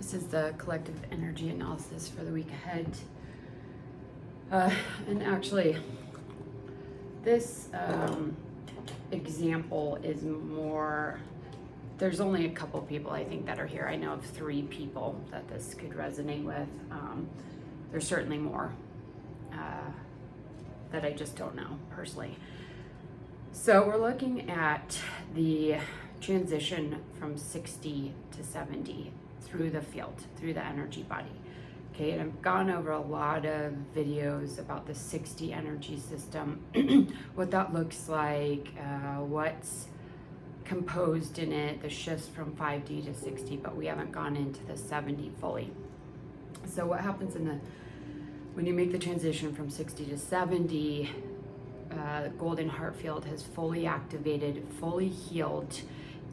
This is the collective energy analysis for the week ahead. And actually, this example is more, there's only a couple people I think that are here. I know of 3 people that this could resonate with. There's certainly more that I just don't know personally. So we're looking at the transition from 60 to 70 through the field, through the energy body. Okay, and I've gone over a lot of videos about the 60 energy system, what that looks like, what's composed in it, the shifts from 5D to 60, but we haven't gone into the 70 fully. So what happens when you make the transition from 60 to 70, the golden heart field has fully activated, fully healed,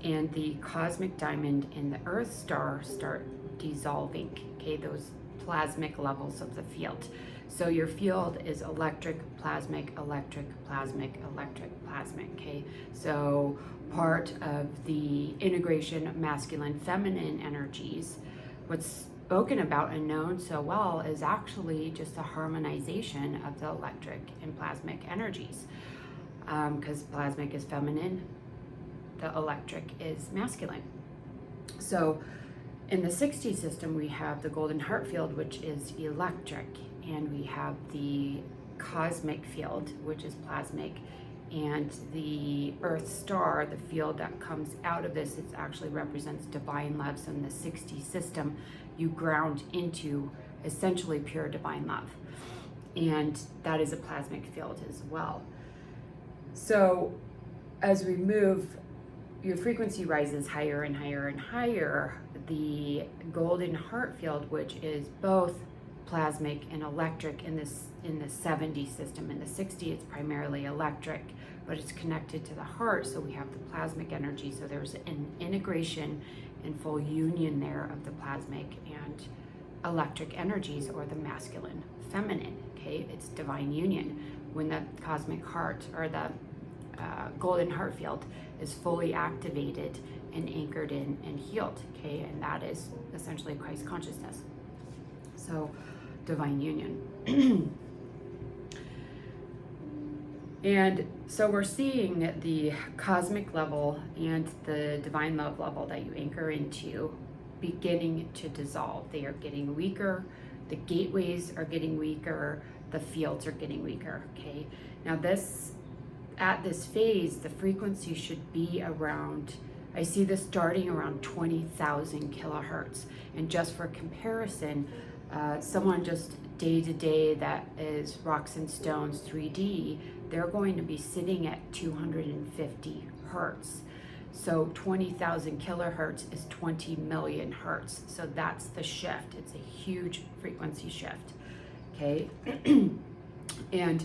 and the cosmic diamond and the earth star start dissolving, okay, those plasmic levels of the field. So your field is electric, plasmic, electric, plasmic, electric, plasmic, okay? So part of the integration of masculine, feminine energies, what's spoken about and known so well is actually just the harmonization of the electric and plasmic energies. Because plasmic is feminine, the electric is masculine. So in the 60 system, we have the golden heart field, which is electric, and we have the cosmic field, which is plasmic, and the earth star, the field that comes out of this, it actually represents divine love. So in the 60 system, you ground into essentially pure divine love, and that is a plasmic field as well. So as we move, your frequency rises higher and higher and higher. The golden heart field, which is both plasmic and electric in the 70 system. In the 60, it's primarily electric, but it's connected to the heart, so we have the plasmic energy. So there's an integration and full union there of the plasmic and electric energies, or the masculine, feminine, okay? It's divine union. When the cosmic heart, or the golden heart field, is fully activated and anchored in and healed, okay? And that is essentially Christ consciousness. So divine union. And so we're seeing that the cosmic level and the divine love level that you anchor into beginning to dissolve. They are getting weaker, the gateways are getting weaker, the fields are getting weaker, okay? Now at this phase, the frequency should be around, I see this starting around 20,000 kilohertz. And just for comparison, someone just day to day that is rocks and stones 3D, they're going to be sitting at 250 hertz. So 20,000 kilohertz is 20 million hertz. So that's the shift. It's a huge frequency shift, okay? And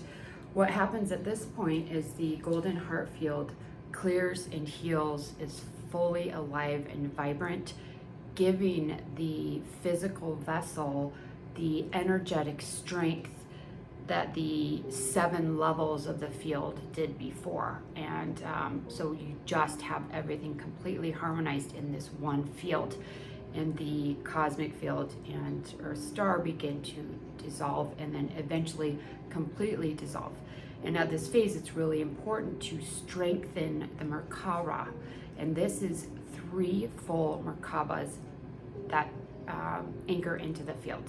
what happens at this point is the golden heart field clears and heals, is fully alive and vibrant, giving the physical vessel the energetic strength that the 7 levels of the field did before. And so you just have everything completely harmonized in this one field, and the cosmic field and earth star begin to dissolve and then eventually completely dissolve. And at this phase, it's really important to strengthen the Merkaba. And this is 3 full Merkabas that anchor into the field.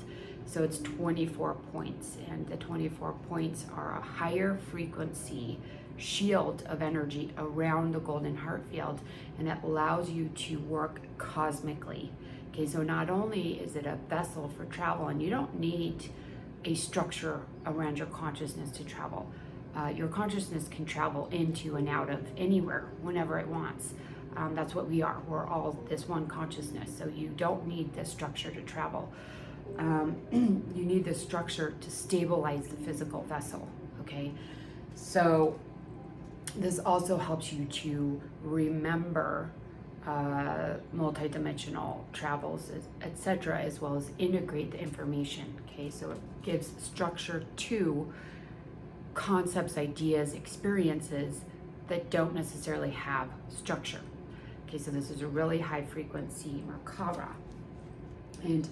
So it's 24 points, and the 24 points are a higher frequency shield of energy around the golden heart field, and it allows you to work cosmically. Okay, so not only is it a vessel for travel, and you don't need a structure around your consciousness to travel. Your consciousness can travel into and out of anywhere, whenever it wants. That's what we are. We're all this one consciousness, so you don't need this structure to travel. You need this structure to stabilize the physical vessel, okay? So this also helps you to remember multidimensional travels, etc., as well as integrate the information, okay? So it gives structure to concepts, ideas, experiences that don't necessarily have structure. Okay, so this is a really high frequency Merkaba. And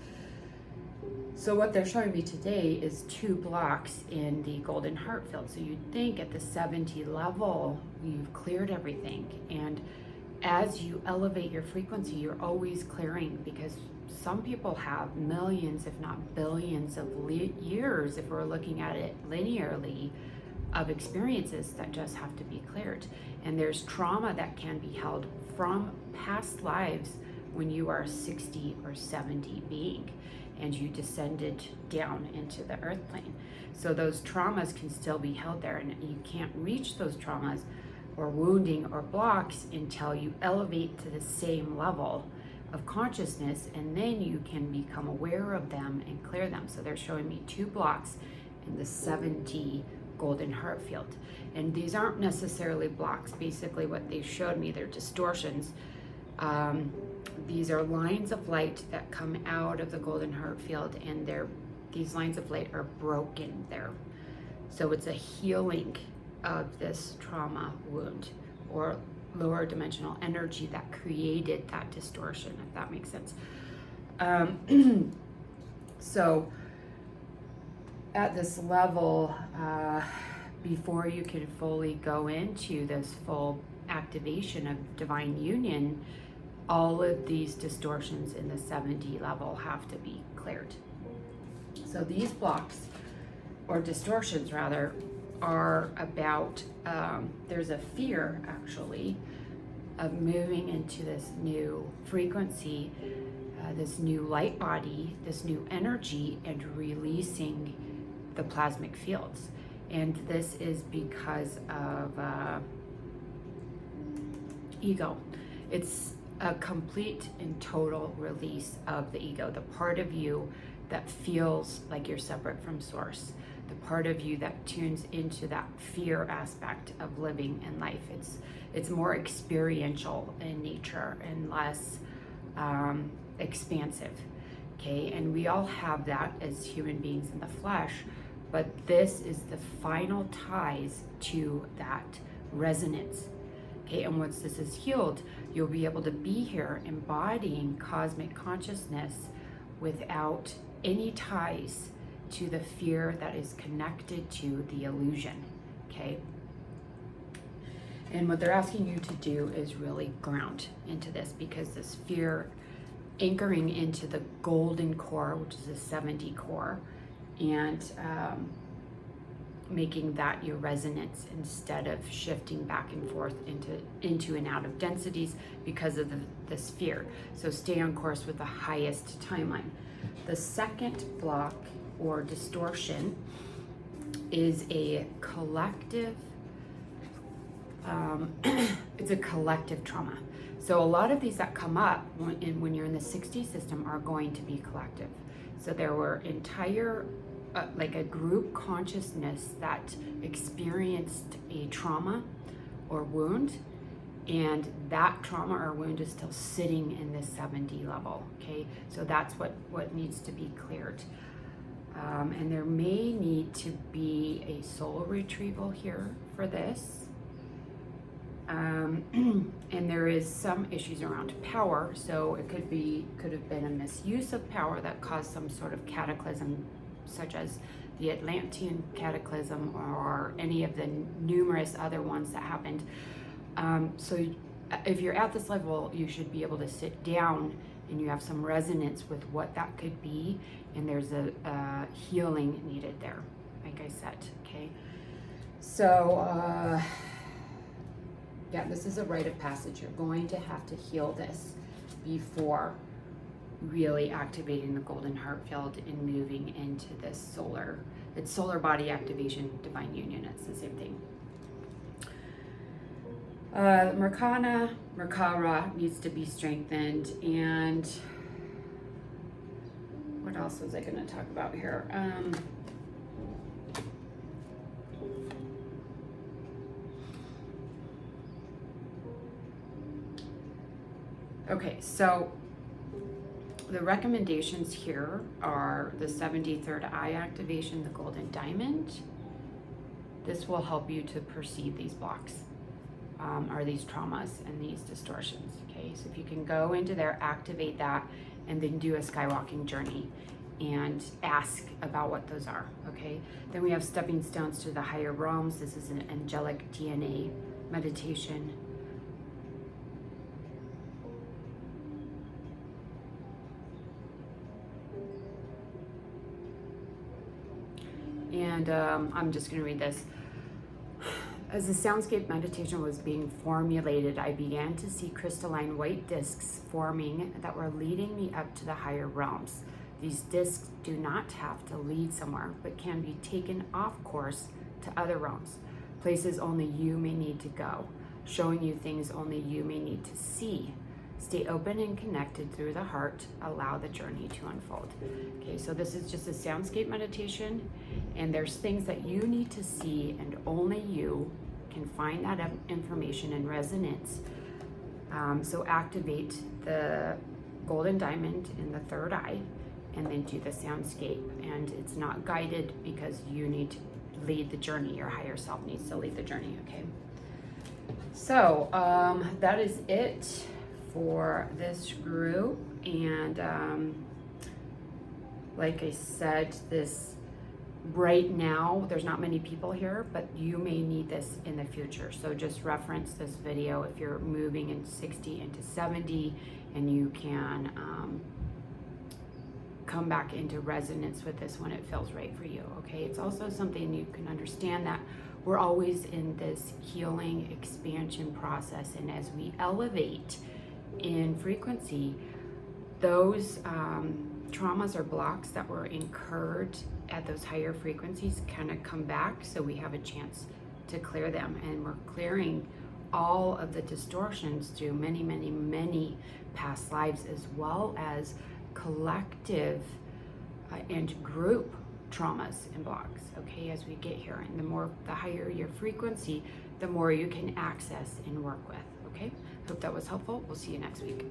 so what they're showing me today is 2 blocks in the golden heart field. So you'd think at the 70 level, you've cleared everything. And as you elevate your frequency, you're always clearing, because some people have millions, if not billions of years, if we're looking at it linearly, of experiences that just have to be cleared. And there's trauma that can be held from past lives when you are 60 or 70 being and you descended down into the earth plane. So those traumas can still be held there, and you can't reach those traumas or wounding or blocks until you elevate to the same level of consciousness, and then you can become aware of them and clear them. So they're showing me 2 blocks in the 70 golden heart field. And these aren't necessarily blocks. Basically what they showed me, they're distortions. These are lines of light that come out of the golden heart field, and these lines of light are broken there. So it's a healing of this trauma wound or lower dimensional energy that created that distortion, if that makes sense. So at this level, before you can fully go into this full activation of divine union, all of these distortions in the 70 level have to be cleared. So these blocks, or distortions rather, are about, there's a fear actually of moving into this new frequency, this new light body, this new energy, and releasing the plasmic fields. And this is because of ego. It's a complete and total release of the ego, the part of you that feels like you're separate from source, the part of you that tunes into that fear aspect of living in life. It's more experiential in nature and less expansive, okay? And we all have that as human beings in the flesh, but this is the final ties to that resonance, okay? And once this is healed, you'll be able to be here embodying cosmic consciousness without any ties to the fear that is connected to the illusion, okay? And what they're asking you to do is really ground into this, because this fear anchoring into the golden core, which is the 70 core, and making that your resonance instead of shifting back and forth into and out of densities because of this fear. So stay on course with the highest timeline. The second block or distortion is a collective, it's a collective trauma. So a lot of these that come up when you're in the 60 system are going to be collective. So there were entire, like a group consciousness that experienced a trauma or wound, and that trauma or wound is still sitting in this 70 level, okay? So that's what needs to be cleared. And there may need to be a soul retrieval here for this. And there is some issues around power, so it could have been a misuse of power that caused some sort of cataclysm, such as the Atlantean cataclysm or any of the numerous other ones that happened. So if you're at this level, you should be able to sit down and you have some resonance with what that could be, and there's a healing needed there, like I said, okay? So, yeah, this is a rite of passage. You're going to have to heal this before really activating the golden heart field and moving into this solar body activation, divine union. It's the same thing. Merkara needs to be strengthened. And what else was I going to talk about here? Okay, so the recommendations here are the 73rd eye activation, the golden diamond. This will help you to perceive these blocks, or these traumas and these distortions, okay? So if you can go into there, activate that, and then do a skywalking journey and ask about what those are, okay? Then we have stepping stones to the higher realms. This is an angelic DNA meditation. And I'm just going to read this. As the soundscape meditation was being formulated, I began to see crystalline white discs forming that were leading me up to the higher realms. These discs do not have to lead somewhere, but can be taken off course to other realms, places only you may need to go, showing you things only you may need to see. Stay open and connected through the heart. Allow the journey to unfold. Okay, so this is just a soundscape meditation, and there's things that you need to see, and only you can find that information and resonance. So activate the golden diamond in the third eye, and then do the soundscape. And it's not guided because you need to lead the journey. Your higher self needs to lead the journey. Okay. So that is it for this group, and like I said, this right now there's not many people here, but you may need this in the future, so just reference this video if you're moving in 60 into 70, and you can come back into resonance with this when it feels right for you. Okay, it's also something you can understand that we're always in this healing expansion process, and as we elevate in frequency, those traumas or blocks that were incurred at those higher frequencies kind of come back, so we have a chance to clear them. And we're clearing all of the distortions through many, many, many past lives, as well as collective and group traumas and blocks, okay, as we get here. And the higher your frequency, the more you can access and work with, okay? Hope that was helpful. We'll see you next week.